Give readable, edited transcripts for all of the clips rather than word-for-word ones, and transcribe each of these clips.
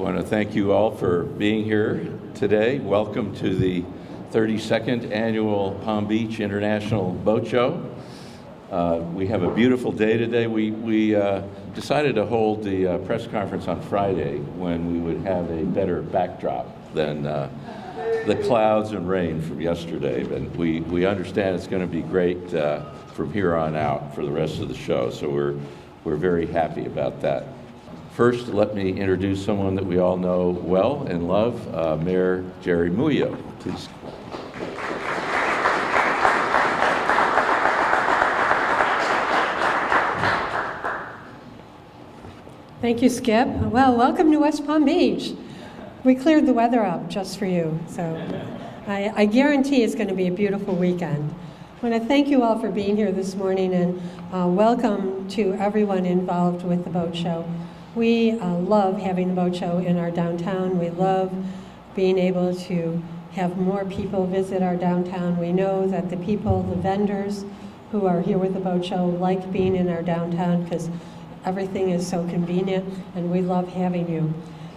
want to thank you all for being here today. Welcome to the 32nd Annual Palm Beach International Boat Show. We have a beautiful day today. We decided to hold the press conference on Friday when we would have a better backdrop than the clouds and rain from yesterday. But we understand it's going to be great from here on out for the rest of the show. So we're very happy about that. First, let me introduce someone that we all know well and love, Mayor Jerry Muyo. Please. Thank you, Skip. Well, welcome to West Palm Beach. We cleared the weather up just for you, so I guarantee it's going to be a beautiful weekend. I want to thank you all for being here this morning, and welcome to everyone involved with the boat show. We love having the boat show in our downtown. We love being able to have more people visit our downtown. We know that the people, the vendors who are here with the boat show like being in our downtown because everything is so convenient, and we love having you.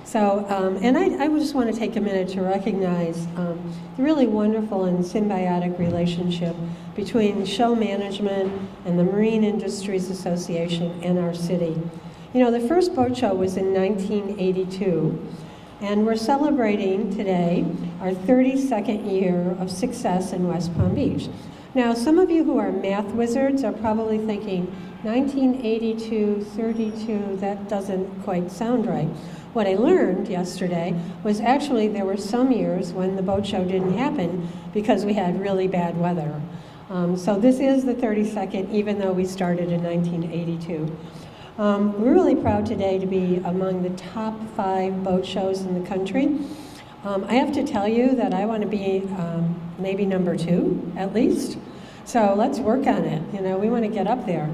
So, and I just want to take a minute to recognize the really wonderful and symbiotic relationship between show management and the Marine Industries Association and our city. You know, the first boat show was in 1982, and we're celebrating today our 32nd year of success in West Palm Beach. Now, some of you who are math wizards are probably thinking, 1982, 32, that doesn't quite sound right. What I learned yesterday was actually there were some years when the boat show didn't happen because we had really bad weather. So this is the 32nd, even though we started in 1982. We're really proud today to be among the top 5 boat shows in the country. I have to tell you that I want to be maybe number 2 at least. So let's work on it. You know, we want to get up there.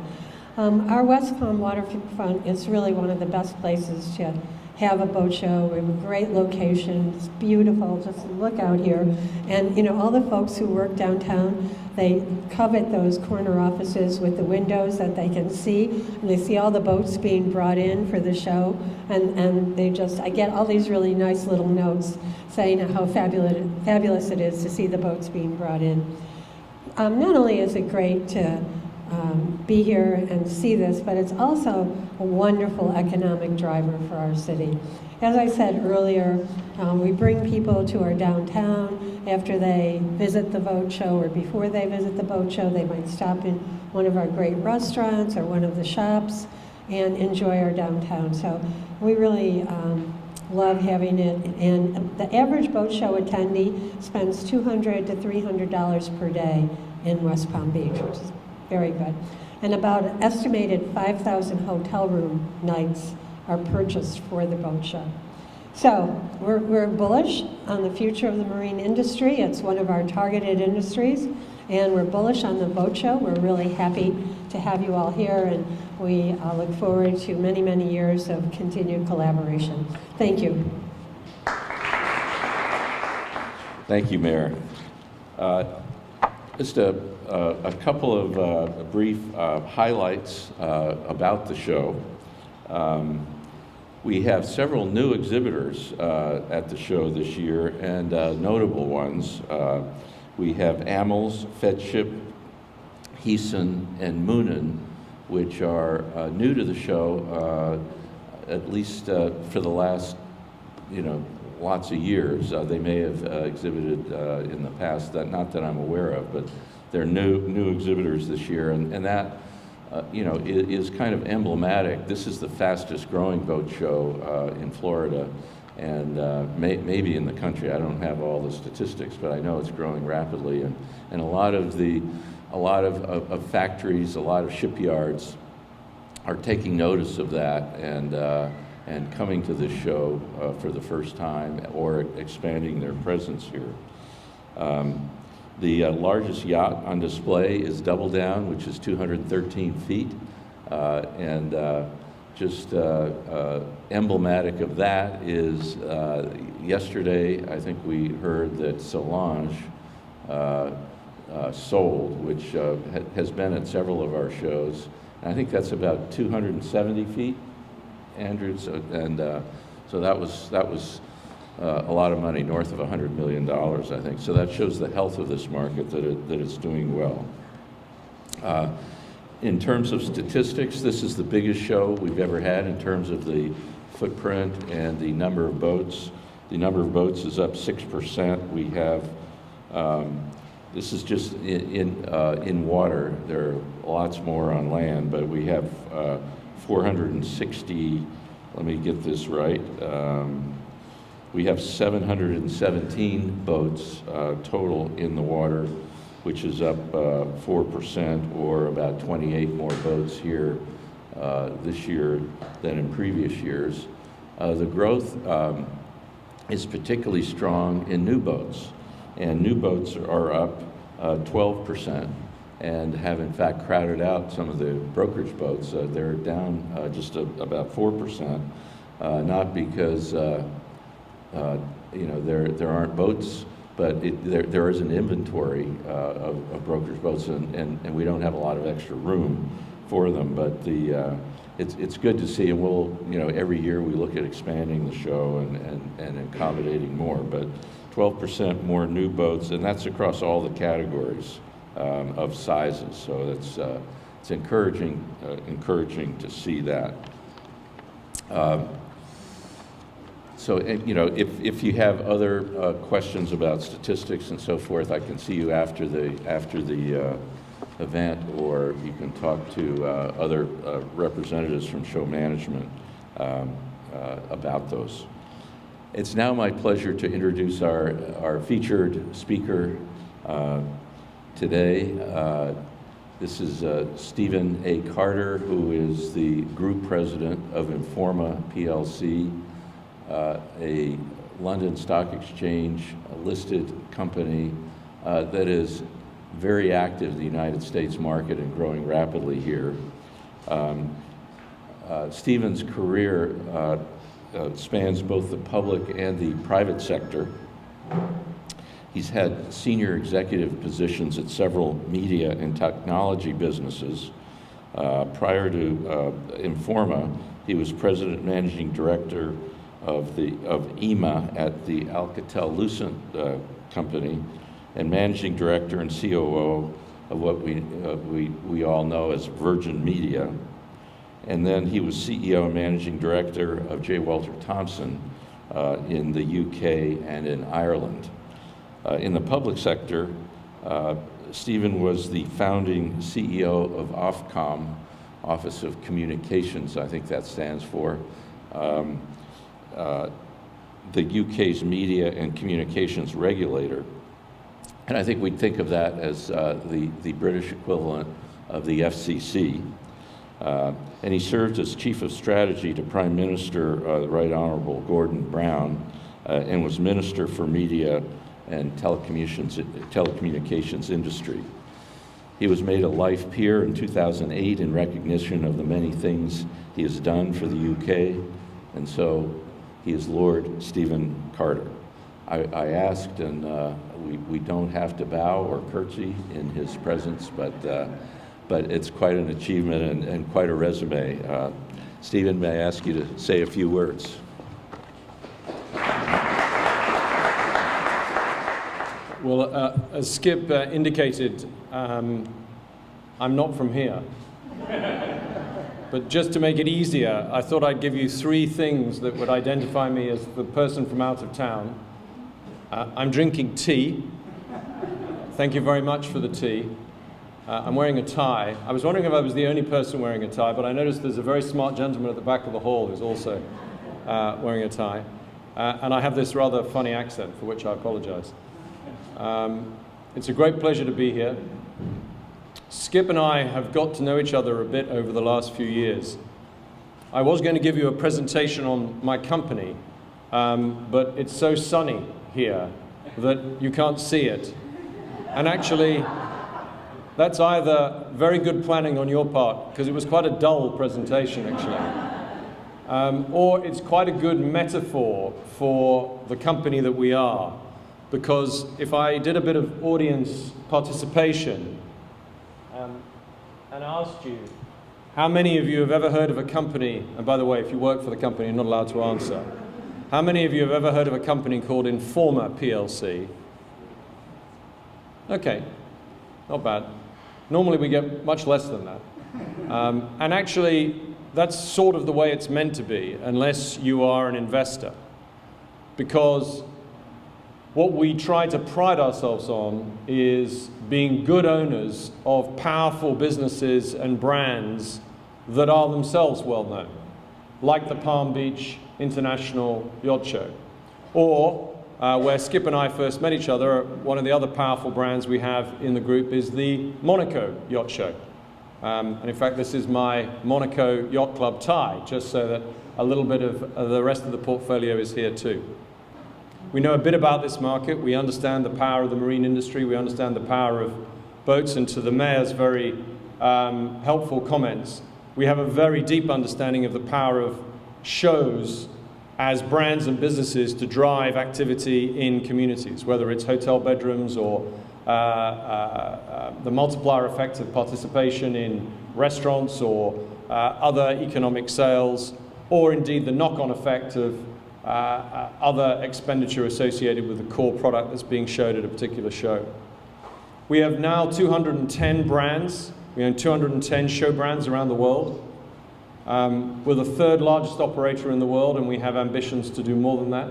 Our West Palm Waterfront is really one of the best places to have a boat show. We have a great location. It's beautiful. Just look out here. And you know, all the folks who work downtown, they covet those corner offices with the windows that they can see, and they see all the boats being brought in for the show, and they just, I get all these really nice little notes saying how fabulous it is to see the boats being brought in. Not only is it great to be here and see this, but it's also a wonderful economic driver for our city. As I said earlier, we bring people to our downtown after they visit the boat show, or before they visit the boat show, they might stop in one of our great restaurants or one of the shops and enjoy our downtown. So we really love having it, and the average boat show attendee spends $200 to $300 per day in West Palm Beach, which is very good. And about an estimated 5,000 hotel room nights are purchased for the boat show. So we're bullish on the future of the marine industry. It's one of our targeted industries, and we're bullish on the boat show. We're really happy to have you all here, and we look forward to many, many years of continued collaboration. Thank you. Thank you, Mayor. Just a couple of brief highlights about the show. We have several new exhibitors at the show this year, and notable ones. We have Amels, Fedship, Heeson, and Moonen, which are new to the show, at least for the last, lots of years. They may have exhibited in the past, not that I'm aware of, but they're new exhibitors this year, and that is kind of emblematic. This is the fastest growing boat show in Florida, and maybe in the country. I don't have all the statistics, but I know it's growing rapidly, and a lot of factories, a lot of shipyards are taking notice of that and coming to this show for the first time, or expanding their presence here. The largest yacht on display is Double Down, which is 213 feet, and just emblematic of that is yesterday, I think we heard that Solange sold, which has been at several of our shows. And I think that's about 270 feet, Andrew, and So that was a lot of money, north of $100 million, I think. So that shows the health of this market, that it's doing well. In terms of statistics, this is the biggest show we've ever had in terms of the footprint and the number of boats. The number of boats is up 6%. We have, this is just in water. There are lots more on land, but we have 460, let me get this right. We have 717 boats total in the water, which is up 4%, or about 28 more boats here this year than in previous years. The growth is particularly strong in new boats, and new boats are up 12% and have in fact crowded out some of the brokerage boats. They're down just about 4%, not because there aren't boats, but there is an inventory of brokerage boats, and we don't have a lot of extra room for them. But it's good to see, and we'll, every year we look at expanding the show and accommodating more. But 12% more new boats, and that's across all the categories of sizes. So it's encouraging to see that. So, if you have other questions about statistics and so forth, I can see you after the event, or you can talk to other representatives from show management about those. It's now my pleasure to introduce our featured speaker today. This is Stephen A. Carter, who is the Group President of Informa PLC, a London Stock Exchange listed company that is very active in the United States market and growing rapidly here. Stephen's career spans both the public and the private sector. He's had senior executive positions at several media and technology businesses. Prior to Informa, he was president and managing director of EMA at the Alcatel-Lucent company, and managing director and COO of what we all know as Virgin Media. And then he was CEO and managing director of J. Walter Thompson in the UK and in Ireland. In the public sector, Stephen was the founding CEO of Ofcom, Office of Communications, I think that stands for, the UK's media and communications regulator. And I think we'd think of that as the British equivalent of the FCC. And he served as Chief of Strategy to Prime Minister, the Right Honorable Gordon Brown, and was Minister for Media and Telecommunications Industry. He was made a life peer in 2008 in recognition of the many things he has done for the UK, and so he is Lord Stephen Carter. I asked, and we don't have to bow or curtsy in his presence, but it's quite an achievement and quite a resume. Stephen, may I ask you to say a few words? Well, as Skip indicated, I'm not from here. But just to make it easier, I thought I'd give you 3 things that would identify me as the person from out of town. I'm drinking tea. Thank you very much for the tea. I'm wearing a tie. I was wondering if I was the only person wearing a tie, but I noticed there's a very smart gentleman at the back of the hall who's also wearing a tie. And I have this rather funny accent, for which I apologize. It's a great pleasure to be here. Skip and I have got to know each other a bit over the last few years. I was going to give you a presentation on my company, but it's so sunny here that you can't see it. And actually, that's either very good planning on your part, because it was quite a dull presentation actually, or it's quite a good metaphor for the company that we are. Because if I did a bit of audience participation and asked you, how many of you have ever heard of a company, and by the way, if you work for the company, you're not allowed to answer, How many of you have ever heard of a company called Informa PLC? Okay, not bad. Normally we get much less than that. And actually, that's sort of the way it's meant to be, unless you are an investor. Because what we try to pride ourselves on is being good owners of powerful businesses and brands that are themselves well known, like the Palm Beach International Yacht Show. Or, where Skip and I first met each other, one of the other powerful brands we have in the group is the Monaco Yacht Show. And in fact, this is my Monaco Yacht Club tie, just so that a little bit of the rest of the portfolio is here too. We know a bit about this market. We understand the power of the marine industry. We understand the power of boats. And to the mayor's very helpful comments, we have a very deep understanding of the power of shows as brands and businesses to drive activity in communities, whether it's hotel bedrooms or the multiplier effect of participation in restaurants or other economic sales, or indeed the knock-on effect of other expenditure associated with the core product that's being showed at a particular show. We have now 210 brands. We own 210 show brands around the world. We're the third largest operator in the world, and we have ambitions to do more than that.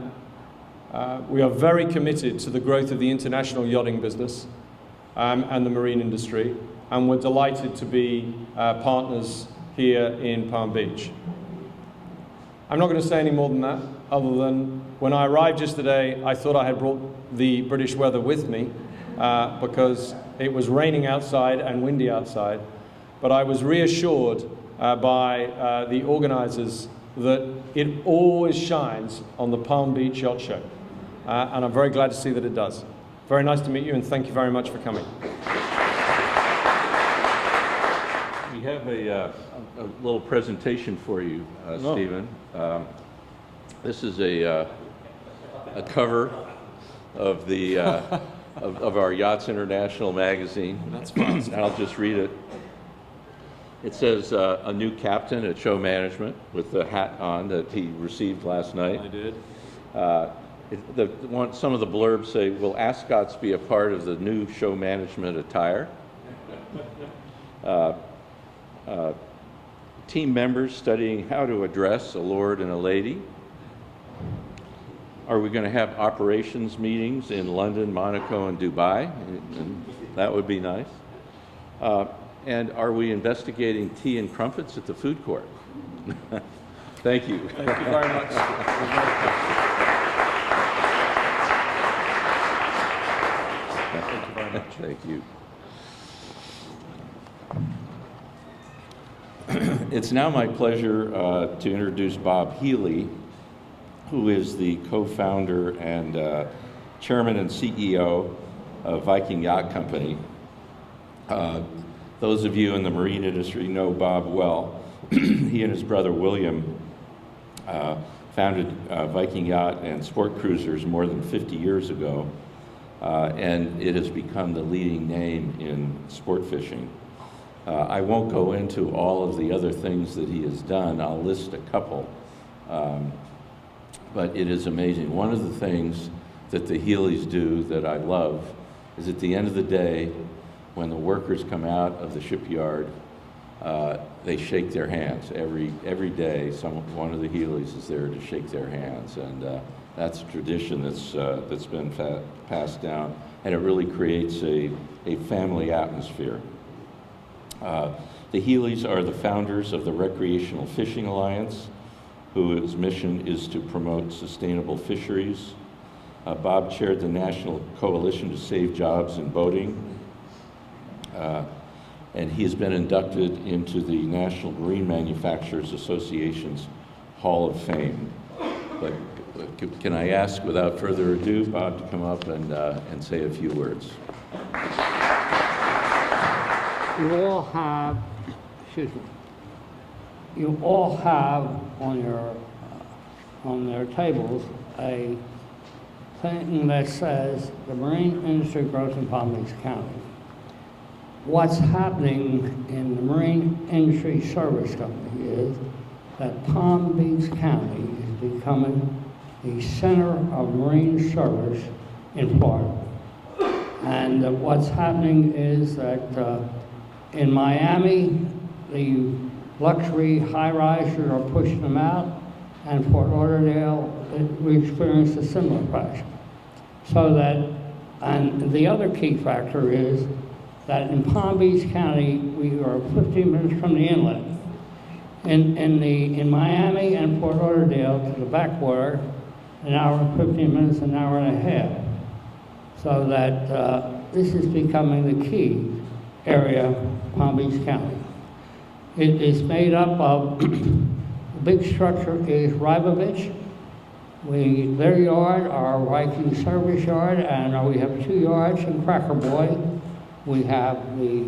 We are very committed to the growth of the international yachting business and the marine industry, and we're delighted to be partners here in Palm Beach. I'm not going to say any more than that, other than when I arrived yesterday, I thought I had brought the British weather with me because it was raining outside and windy outside, but I was reassured by the organizers that it always shines on the Palm Beach Yacht Show. And I'm very glad to see that it does. Very nice to meet you, and thank you very much for coming. We have a little presentation for you, Stephen. This is a cover of the of our Yachts International magazine. That's fine. And I'll just read it. It says a new captain at show management with the hat on that he received last night. I did. Some of the blurbs say, "Will ascots be a part of the new show management attire?" Team members studying how to address a lord and a lady. Are we going to have operations meetings in London, Monaco, and Dubai? And that would be nice. And are we investigating tea and crumpets at the food court? Thank you. Thank you very much. Thank you very much. Thank you. It's now my pleasure to introduce Bob Healy, who is the co-founder and chairman and CEO of Viking Yacht Company. Those of you in the marine industry know Bob well. He and his brother William founded Viking Yacht and Sport Cruisers more than 50 years ago, and it has become the leading name in sport fishing. I won't go into all of the other things that he has done. I'll list a couple, but it is amazing. One of the things that the Healys do that I love is at the end of the day, when the workers come out of the shipyard, they shake their hands. Every day, one of the Healys is there to shake their hands, and that's a tradition that's been passed down, and it really creates a family atmosphere. The Healys are the founders of the Recreational Fishing Alliance, whose mission is to promote sustainable fisheries. Bob chaired the National Coalition to Save Jobs in Boating, and he has been inducted into the National Marine Manufacturers Association's Hall of Fame. But can I ask, without further ado, Bob to come up and say a few words. You all have, you all have on their tables a thing that says the marine industry grows in Palm Beach County. What's happening in the Marine Industry Service Company is that Palm Beach County is becoming the center of marine service in Florida. And what's happening is that in Miami, the luxury high-risers are pushing them out, and Fort Lauderdale, we experienced a similar crash. So that, and the other key factor is that in Palm Beach County, we are 15 minutes from the inlet. In Miami and Fort Lauderdale to the backwater, an hour and 15 minutes, an hour and a half. So that this is becoming the key area, Palm Beach County. It is made up of, the big structure is Rybovich. Their yard, our Viking service yard, and we have 2 yards in Cracker Boy. We have the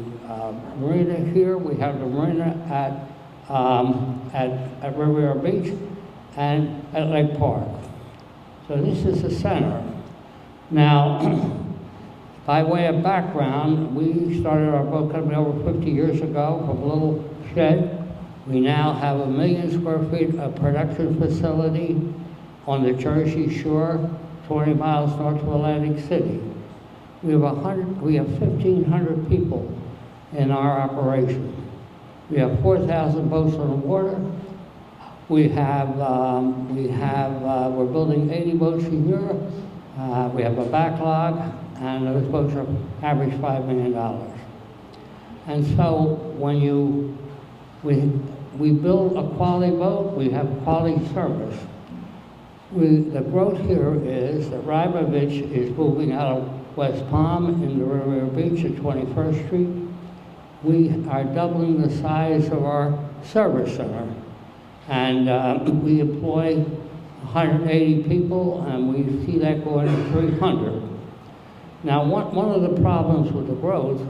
marina here, we have the marina at Riviera Beach and at Lake Park. So this is the center. Now, by way of background, we started our boat company over 50 years ago from a little shed. We now have 1 million square feet of production facility on the Jersey Shore, 20 miles north of Atlantic City. We have 1,500 people in our operation. We have 4,000 boats on the water. We're building 80 boats a year. We have a backlog, and those boats are average $5 million. And so when we build a quality boat, we have quality service. The growth here is that Rybovich is moving out of West Palm into Riviera Beach at 21st Street. We are doubling the size of our service center, and we employ 180 people, and we see that going to 300. Now, one of the problems with the growth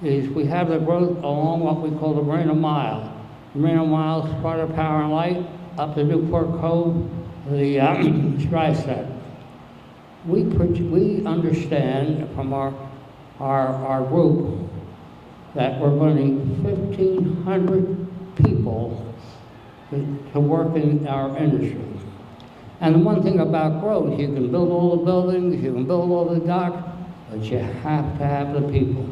is we have the growth along what we call the Marina Mile. The Marina Mile is part of Power and Light, up to Newport Cove, the Stryset. We understand from our group that we're going to need 1,500 people to work in our industry. And the one thing about growth, you can build all the buildings, you can build all the docks, but you have to have the people.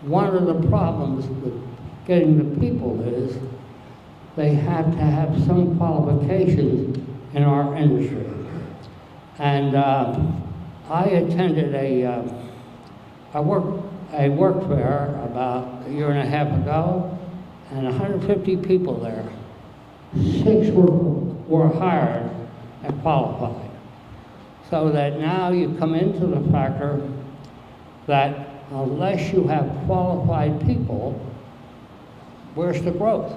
One of the problems with getting the people is they have to have some qualifications in our industry. And I attended a work fair about a year and a half ago, and 150 people there. 6 were hired and qualified. So that now you come into the factor that unless you have qualified people, where's the growth?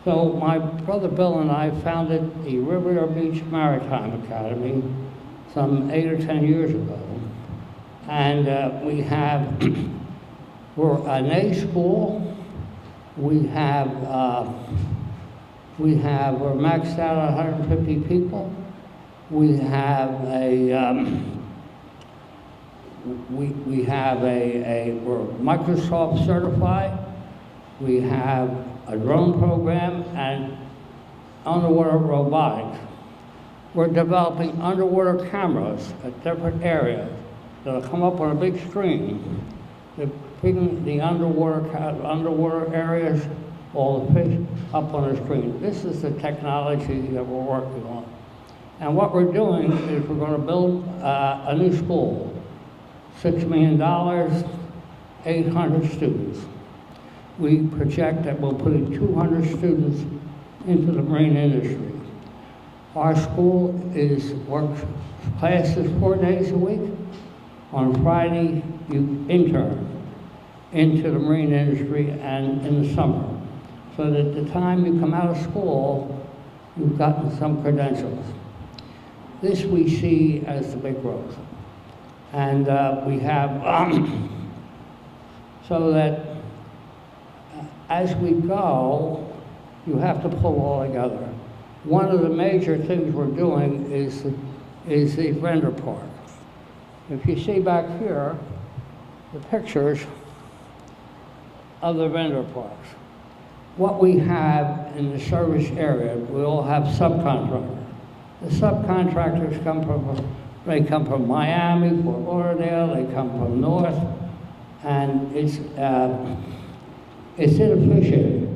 So my brother Bill and I founded the Riviera Beach Maritime Academy some 8 or 10 years ago. And we're an A school. We're maxed out at 150 people. We're Microsoft certified. We have a drone program and underwater robotics. We're developing underwater cameras at different areas that'll come up on a big screen. Bringing the underwater areas, all the fish up on the screen. This is the technology that we're working on. And what we're doing is we're going to build a new school. $6 million, 800 students. We project that we'll put in 200 students into the marine industry. Our school works classes 4 days a week. On Friday, you intern into the marine industry and in the summer. So that the time you come out of school, you've gotten some credentials. This we see as the big growth. And we have, so that as we go, you have to pull all together. One of the major things we're doing is the vendor park. If you see back here, the pictures of the vendor parks. What we have in the service area, we all have subcontractors. The subcontractors come from Miami, Fort Lauderdale, they come from north, and it's inefficient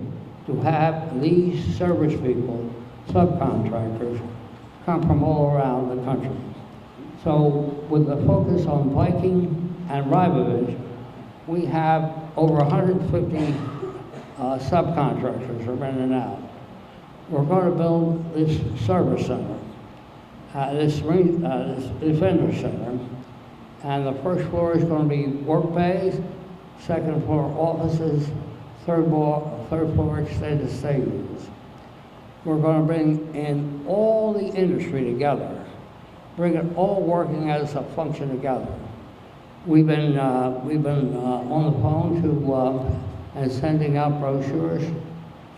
to have these service people, subcontractors, come from all around the country. So with the focus on Viking and Rybovich, we have over 150 subcontractors are in and out. We're going to build this service center, this vendor center, and the first floor is going to be work bays, second floor offices, third floor extended staterooms. We're going to bring in all the industry together, bring it all working as a function together. We've been on the phone to and sending out brochures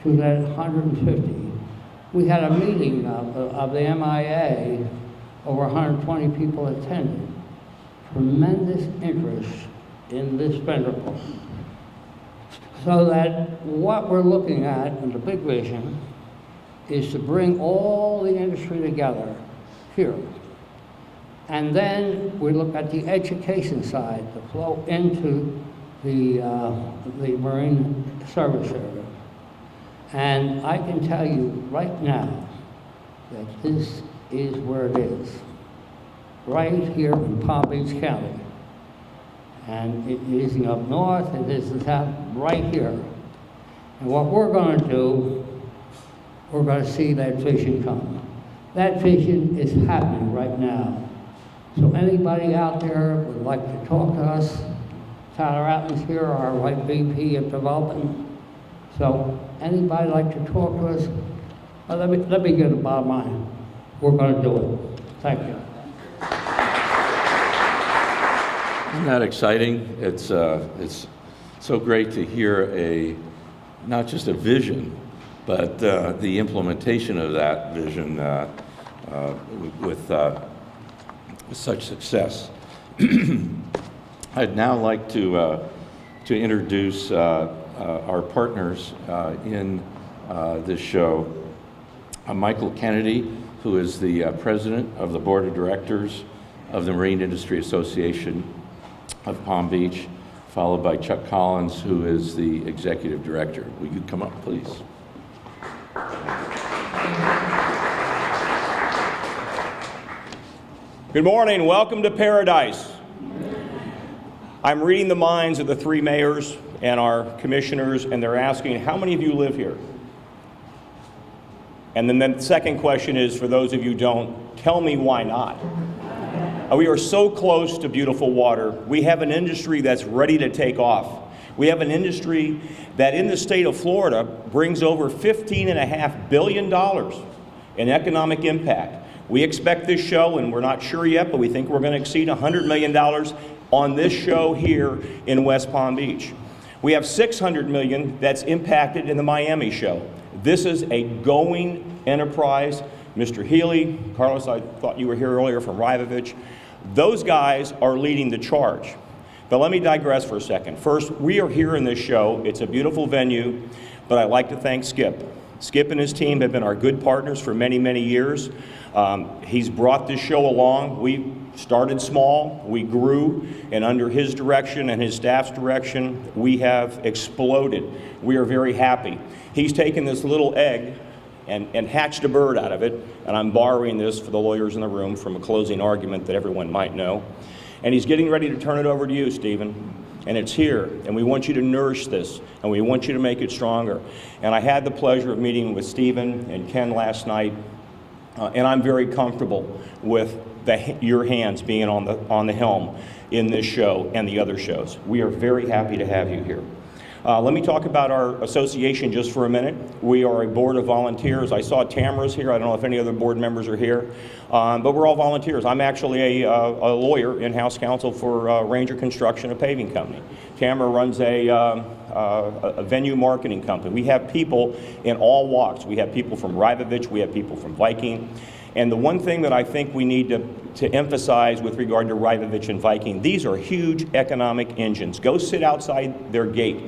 to that 150. We had a meeting of the MIA, over 120 people attended. Tremendous interest in this vendor pool. So that what we're looking at in the big vision is to bring all the industry together here. And then we look at the education side to flow into the Marine Service area. And I can tell you right now that this is where it is, right here in Palm Beach County. And it isn't up north, it is right here. And what we're going to do, we're going to see that vision come. That vision is happening right now. So anybody out there would like to talk to us, Tyler Atlas here, our Vice VP of Development. So anybody like to talk to us, let me get the bottom line. We're going to do it. Thank you. Isn't that exciting? It's so great to hear not just a vision, but the implementation of that vision with such success. I'd now like to introduce our partners in this show. Michael Kennedy, who is the president of the board of directors of the Marine Industry Association of Palm Beach, followed by Chuck Collins, who is the executive director. Will you come up, please? Good morning, welcome to paradise. I'm reading the minds of the three mayors and our commissioners, and they're asking, how many of you live here? And then the second question is, for those of you who don't, tell me why not. We are so close to beautiful water. We have an industry that's ready to take off. We have an industry that in the state of Florida brings over $15.5 billion in economic impact. We expect this show, and we're not sure yet, but we think we're going to exceed $100 million on this show here in West Palm Beach. We have $600 million that's impacted in the Miami show. This is a going enterprise. Mr. Healy, Carlos, I thought you were here earlier from Rybovich. Those guys are leading the charge. But let me digress for a second. First, we are here in this show. It's a beautiful venue, but I'd like to thank Skip. Skip and his team have been our good partners for many, many years. He's brought this show along. We started small, we grew, and under his direction and his staff's direction, we have exploded. We are very happy. He's taken this little egg and hatched a bird out of it, and I'm borrowing this for the lawyers in the room from a closing argument that everyone might know. And he's getting ready to turn it over to you, Stephen. And it's here, and we want you to nourish this, and we want you to make it stronger. And I had the pleasure of meeting with Stephen and Ken last night, and I'm very comfortable with your hands being on the helm in this show and the other shows. We are very happy to have you here. Let me talk about our association just for a minute. We are a board of volunteers. I saw Tamara's here. I don't know if any other board members are here, but we're all volunteers. I'm actually a lawyer, in-house counsel for Ranger Construction, a paving company. Tamara runs a venue marketing company. We have people in all walks. We have people from Rybovich. We have people from Viking. And the one thing that I think we need to emphasize with regard to Rybovich and Viking, these are huge economic engines. Go sit outside their gate.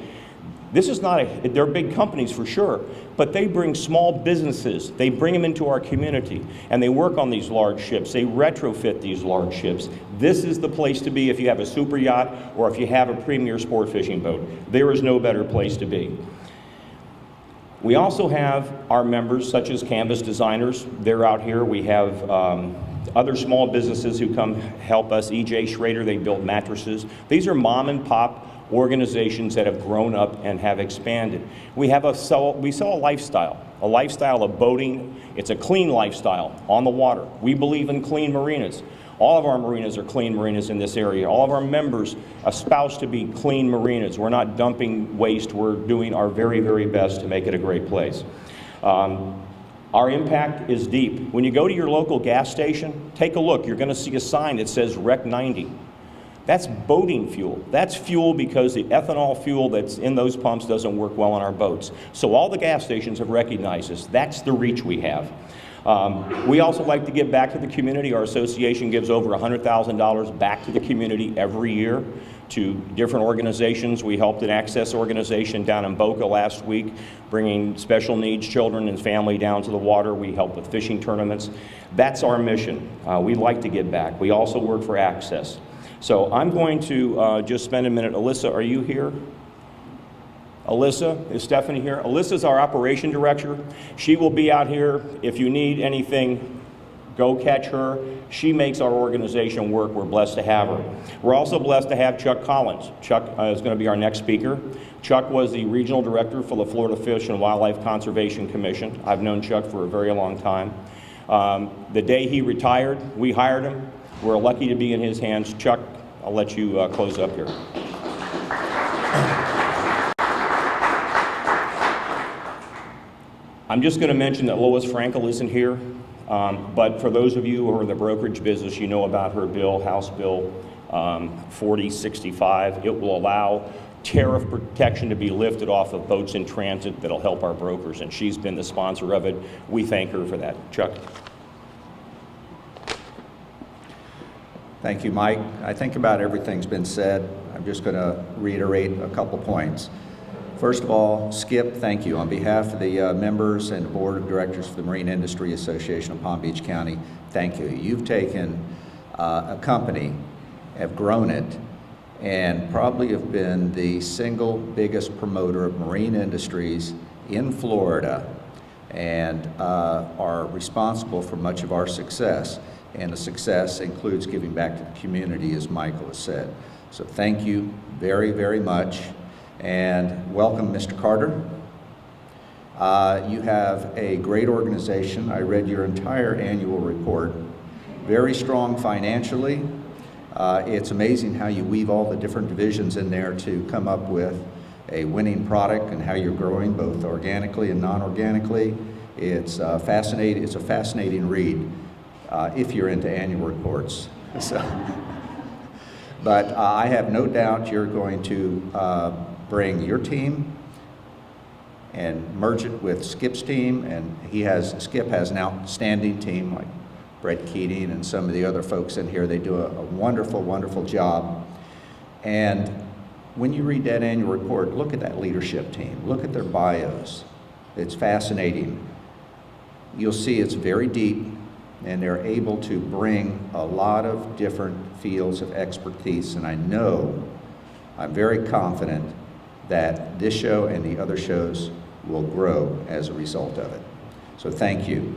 This is not they're big companies for sure, but they bring small businesses, they bring them into our community, and they work on these large ships, they retrofit these large ships. This is the place to be if you have a super yacht or if you have a premier sport fishing boat. There is no better place to be. We also have our members, such as canvas designers. They're out here. We have other small businesses who come help us. E.J. Schrader, they build mattresses. These are mom and pop organizations that have grown up and have expanded. We sell a lifestyle of boating. It's a clean lifestyle on the water. We believe in clean marinas. All of our marinas are clean marinas in this area. All of our members espouse to be clean marinas. We're not dumping waste. We're doing our very, very best to make it a great place. Our impact is deep. When you go to your local gas station, take a look. You're going to see a sign that says Rec 90. That's boating fuel. That's fuel because the ethanol fuel that's in those pumps doesn't work well on our boats. So all the gas stations have recognized this. That's the reach we have. We also like to give back to the community. Our association gives over $100,000 back to the community every year to different organizations. We helped an Access organization down in Boca last week, bringing special needs children and family down to the water. We help with fishing tournaments. That's our mission. We like to give back. We also work for Access. So I'm going to just spend a minute. Alyssa, are you here? Alyssa, is Stephanie here? Alyssa's our operation director. She will be out here. If you need anything, go catch her. She makes our organization work. We're blessed to have her. We're also blessed to have Chuck Collins. Chuck is going to be our next speaker. Chuck was the regional director for the Florida Fish and Wildlife Conservation Commission. I've known Chuck for a very long time. The day he retired, we hired him. We're lucky to be in his hands. Chuck, I'll let you close up here. I'm just going to mention that Lois Frankel isn't here, but for those of you who are in the brokerage business, you know about her bill, House Bill 4065. It will allow tariff protection to be lifted off of boats in transit that'll help our brokers, and she's been the sponsor of it. We thank her for that. Chuck. Thank you, Mike. I think about everything's been said. I'm just going to reiterate a couple points. First of all, Skip, thank you. On behalf of the members and the Board of Directors for the Marine Industry Association of Palm Beach County, thank you. You've taken a company, have grown it, and probably have been the single biggest promoter of marine industries in Florida, and are responsible for much of our success. And the success includes giving back to the community, as Michael has said. So thank you very, very much. And welcome, Mr. Carter. You have a great organization. I read your entire annual report. Very strong financially. It's amazing how you weave all the different divisions in there to come up with a winning product and how you're growing both organically and non-organically. It's fascinating. It's a fascinating read. If you're into annual reports. But I have no doubt you're going to bring your team and merge it with Skip's team, and Skip has an outstanding team like Brett Keating and some of the other folks in here. They do a wonderful, wonderful job. And when you read that annual report, look at that leadership team. Look at their bios. It's fascinating. You'll see it's very deep, and they're able to bring a lot of different fields of expertise. And I'm very confident that this show and the other shows will grow as a result of it. So thank you.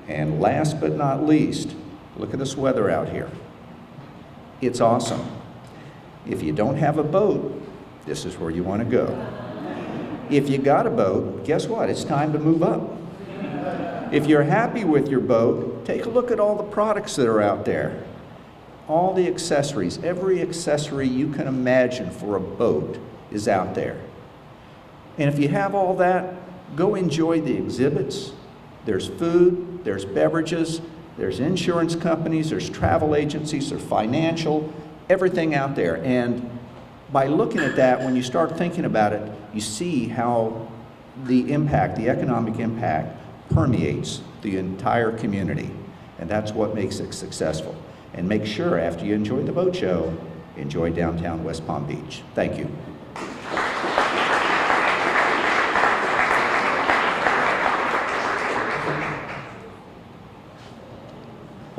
And last but not least, look at this weather out here. It's awesome. If you don't have a boat, this is where you want to go. If you got a boat, guess what? It's time to move up. If you're happy with your boat, take a look at all the products that are out there. All the accessories, every accessory you can imagine for a boat is out there. And if you have all that, go enjoy the exhibits. There's food, there's beverages, there's insurance companies, there's travel agencies, there's financial, everything out there. And by looking at that, when you start thinking about it, you see how the impact, the economic impact, permeates the entire community, and that's what makes it successful. And make sure after you enjoy the boat show, enjoy downtown West Palm Beach. Thank you.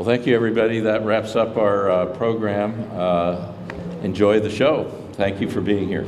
Well, thank you, everybody. That wraps up our program. Enjoy the show. Thank you for being here.